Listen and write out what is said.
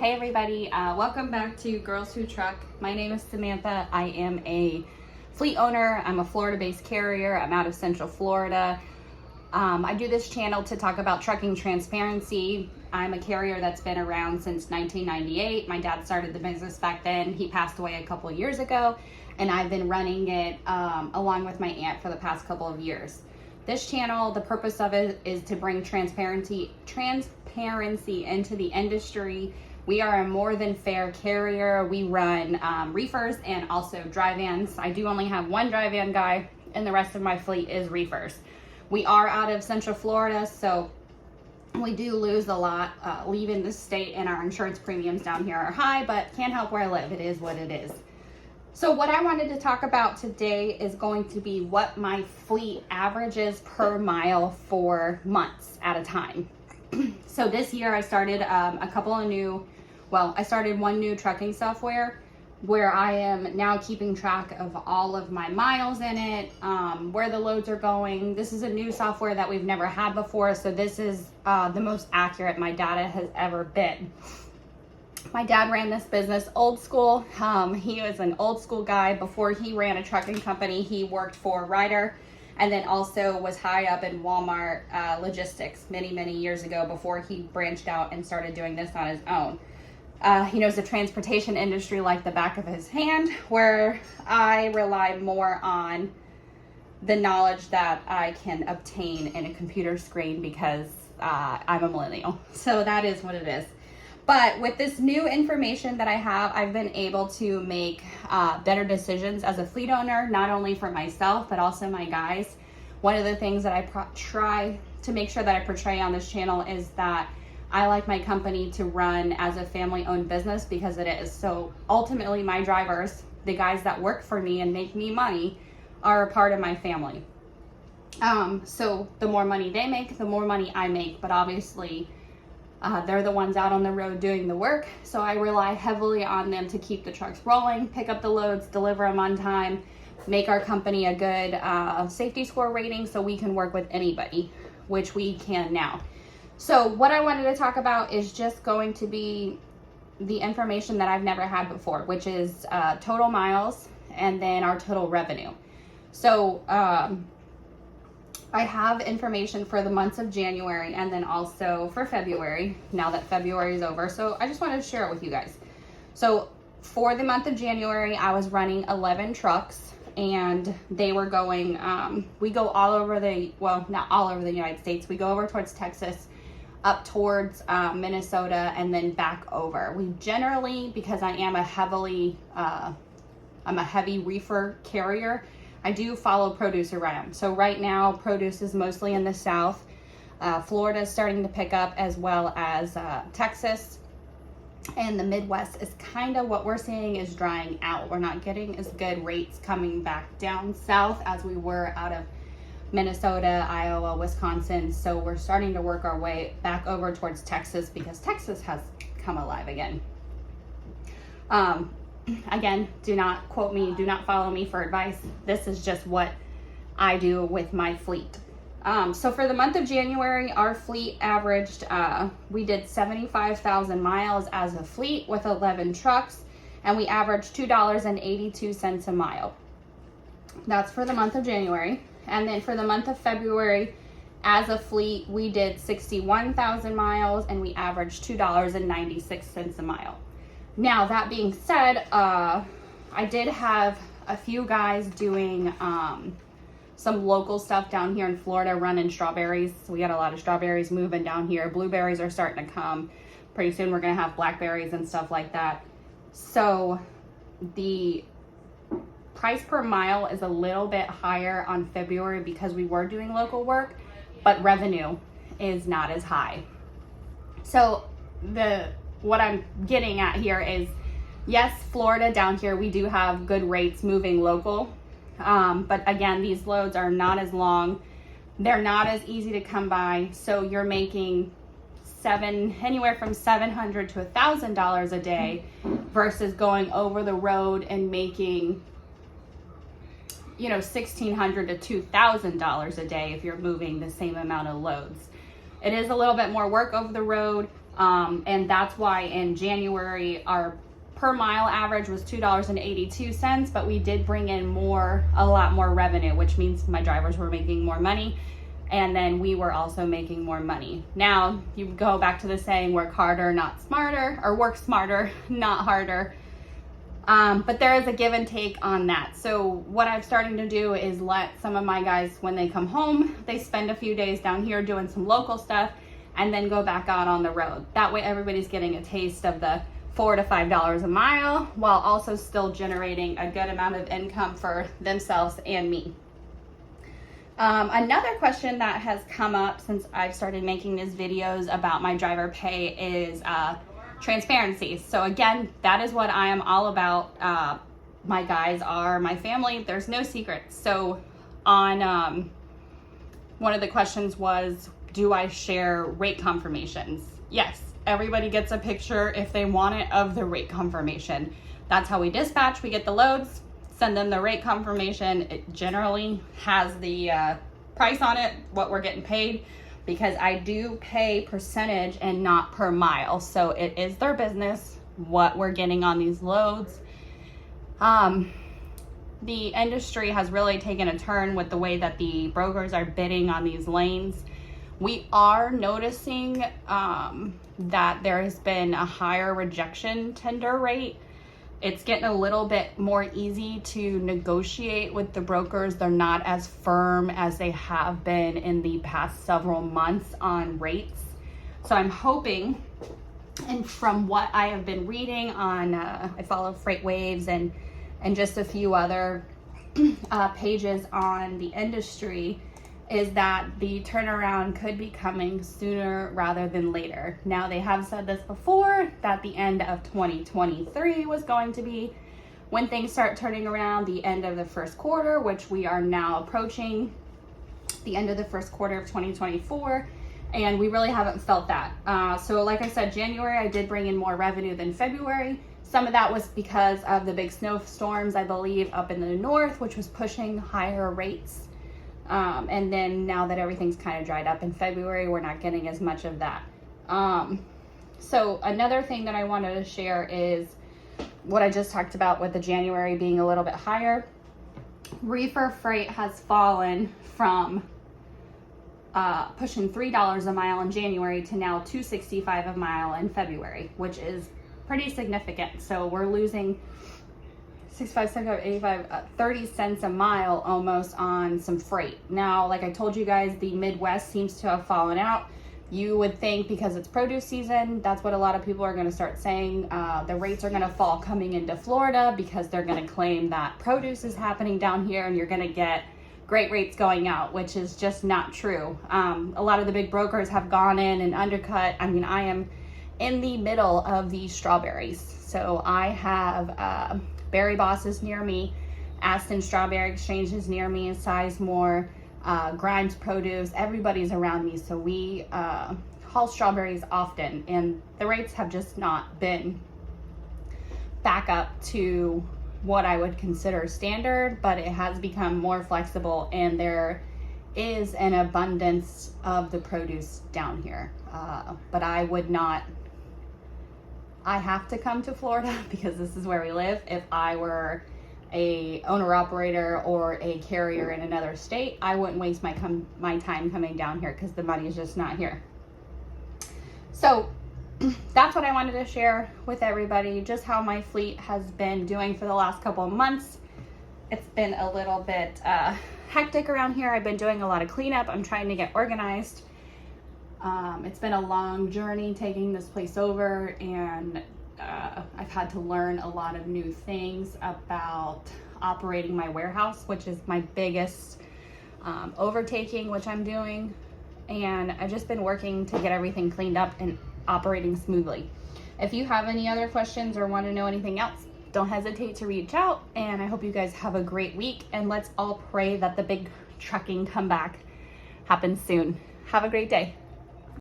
Hey everybody, welcome back to Girls Who Truck. My name is Samantha. I am a fleet owner. I'm a Florida-based carrier. I'm out of Central Florida. I do this channel to talk about trucking transparency. I'm a carrier that's been around since 1998. My dad started the business back then. He passed away a couple of years ago, and I've been running it along with my aunt for the past couple of years. This channel, the purpose of it is to bring transparency into the industry. We are a more than fair carrier. We run reefers and also dry vans. I do only have one dry van guy, and the rest of my fleet is reefers. We are out of Central Florida, so we do lose a lot leaving the state, and our insurance premiums down here are high, but can't help where I live. It is what it is. So what I wanted to talk about today is going to be what my fleet averages per mile for months at a time. So this year I started I started one new trucking software where I am now keeping track of all of my miles in it, where the loads are going. This is a new software that we've never had before, so this is the most accurate my data has ever been. My dad ran this business old school. He was an old school guy. Before he ran a trucking company, he worked for Ryder, and then also was high up in Walmart logistics many years ago before he branched out and started doing this on his own. He knows the transportation industry like the back of his hand, where I rely more on the knowledge that I can obtain in a computer screen because I'm a millennial. So that is what it is. But with this new information that I have, I've been able to make better decisions as a fleet owner, not only for myself, but also my guys. One of the things that I try to make sure that I portray on this channel is that I like my company to run as a family-owned business because it is. So ultimately, my drivers, the guys that work for me and make me money, are a part of my family. So the more money they make, the more money I make. But obviously, they're the ones out on the road doing the work, so I rely heavily on them to keep the trucks rolling, pick up the loads, deliver them on time, make our company a good safety score rating so we can work with anybody, which we can now. So what I wanted to talk about is just going to be the information that I've never had before, which is total miles and then our total revenue. So I have information for the months of January and then also for February, now that February is over. So I just wanted to share it with you guys. So for the month of January, I was running 11 trucks, and they were going, we go all over not all over the United States. We go over towards Texas, up towards Minnesota, and then back over. We generally, because I am I'm a heavy reefer carrier, I do follow produce around. So right now, produce is mostly in the South. Florida is starting to pick up, as well as Texas. And the Midwest is kind of what we're seeing is drying out. We're not getting as good rates coming back down south as we were out of Minnesota, Iowa, Wisconsin. So we're starting to work our way back over towards Texas because Texas has come alive again. Again, do not quote me, do not follow me for advice. This is just what I do with my fleet. So for the month of January, our fleet averaged, we did 75,000 miles as a fleet with 11 trucks, and we averaged $2.82 a mile. That's for the month of January. And then for the month of February, as a fleet, we did 61,000 miles, and we averaged $2.96 a mile. Now, that being said, I did have a few guys doing some local stuff down here in Florida, running strawberries. So we got a lot of strawberries moving down here. Blueberries are starting to come. Pretty soon we're going to have blackberries and stuff like that. So the price per mile is a little bit higher on February because we were doing local work, but revenue is not as high. So what I'm getting at here is, yes, Florida down here, we do have good rates moving local. But again, these loads are not as long. They're not as easy to come by. So you're making anywhere from $700 to $1,000 a day versus going over the road and making, $1,600 to $2,000 a day if you're moving the same amount of loads. It is a little bit more work over the road, And that's why in January, our per mile average was $2.82, but we did bring in a lot more revenue, which means my drivers were making more money. And then we were also making more money. Now you go back to the saying, work harder, not smarter, or work smarter, not harder. But there is a give and take on that. So what I'm starting to do is let some of my guys, when they come home, they spend a few days down here doing some local stuff and then go back out on the road. That way everybody's getting a taste of the $4 to $5 a mile while also still generating a good amount of income for themselves and me. Another question that has come up since I've started making these videos about my driver pay is transparency. So again, that is what I am all about. My guys are my family. There's no secrets. So on one of the questions was, do I share rate confirmations? Yes, everybody gets a picture if they want it of the rate confirmation. That's how we dispatch. We get the loads, send them the rate confirmation. It generally has the price on it, what we're getting paid, because I do pay percentage and not per mile. So it is their business what we're getting on these loads. The industry has really taken a turn with the way that the brokers are bidding on these lanes. We are noticing that there has been a higher rejection tender rate. It's getting a little bit more easy to negotiate with the brokers. They're not as firm as they have been in the past several months on rates. So I'm hoping, and from what I have been reading on, I follow FreightWaves and just a few other pages on the industry, is that the turnaround could be coming sooner rather than later. Now, they have said this before, that the end of 2023 was going to be when things start turning around, the end of the first quarter, which we are now approaching the end of the first quarter of 2024, and we really haven't felt that. So like I said, January, I did bring in more revenue than February. Some of that was because of the big snowstorms, I believe, up in the north, which was pushing higher rates. And then now that everything's kind of dried up in February, we're not getting as much of that. So another thing that I wanted to share is what I just talked about with the January being a little bit higher. Reefer freight has fallen from pushing $3 a mile in January to now $2.65 a mile in February, which is pretty significant. So we're losing 30 cents a mile almost on some freight. Now, like I told you guys, the Midwest seems to have fallen out. You would think because it's produce season, that's what a lot of people are going to start saying. The rates are going to fall coming into Florida because they're going to claim that produce is happening down here and you're going to get great rates going out, which is just not true. A lot of the big brokers have gone in and undercut. I mean, I am in the middle of these strawberries. So I have Berry Boss is near me, Aston Strawberry Exchange is near me, Sizemore, Grimes Produce, everybody's around me. So we haul strawberries often, and the rates have just not been back up to what I would consider standard, but it has become more flexible, and there is an abundance of the produce down here. But I would not, I have to come to Florida because this is where we live. If I were a owner operator or a carrier in another state, I wouldn't waste my time coming down here because the money is just not here. So that's what I wanted to share with everybody, just how my fleet has been doing for the last couple of months. It's been a little bit hectic around here. I've been doing a lot of cleanup. I'm trying to get organized. It's been a long journey taking this place over, and I've had to learn a lot of new things about operating my warehouse, which is my biggest overtaking, which I'm doing. And I've just been working to get everything cleaned up and operating smoothly. If you have any other questions or want to know anything else, don't hesitate to reach out. And I hope you guys have a great week, and let's all pray that the big trucking comeback happens soon. Have a great day.